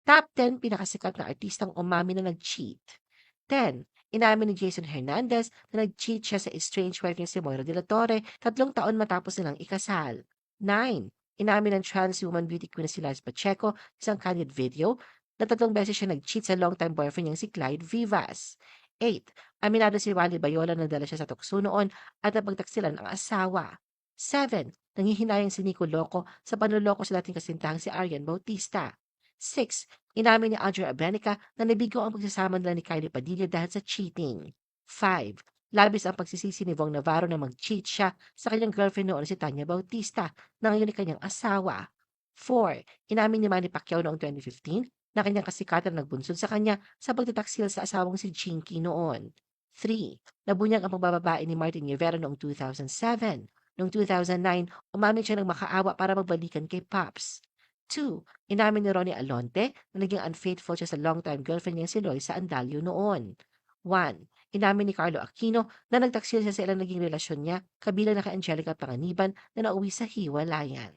Top 10 pinakasikat na artistang umami na nag-cheat. 10. Inamin ni Jason Hernandez na nag-cheat siya sa estranged wife niya si Moira de la Torre 3 taon matapos nilang ikasal. 9. Inamin ng trans woman beauty queen na si Laz Pacheco sa isang candid video na 3 beses siya nag-cheat sa longtime boyfriend niyang si Clyde Vivas. 8. Aminado si Wally Bayola na dala siya sa tukso noon at napagtaksilan ang asawa. 7. Nanghihinayang si Nico Loco sa panloloko sa dating kasintahang si Arian Bautista. 6. Inamin ni Audrey Abenica na nabigo ang pagsasama nila ni Kylie Padilla dahil sa cheating. 5. Labis ang pagsisisi ni Vong Navarro na mag-cheat siya sa kanyang girlfriend noon si Tanya Bautista na ngayon ay kanyang asawa. 4. Inamin ni Manny Pacquiao noong 2015 na kanyang kasikatan nagbunsod sa kanya sa pagtataksil sa asawang si Chinky noon. 3. Nabunyag ang pagbababae ni Martin Rivera noong 2007. Noong 2009, umamin siya ng makaawa para magbalikan kay Pops. 2. Inamin ni Ronnie Alonte na naging unfaithful siya sa longtime girlfriend niyang si Loy sa Andalio noon. 1. Inamin ni Carlo Aquino na nagtaksil siya sa ilang naging relasyon niya kabilang na kay Angelica Panganiban na nauwi sa hiwalayan.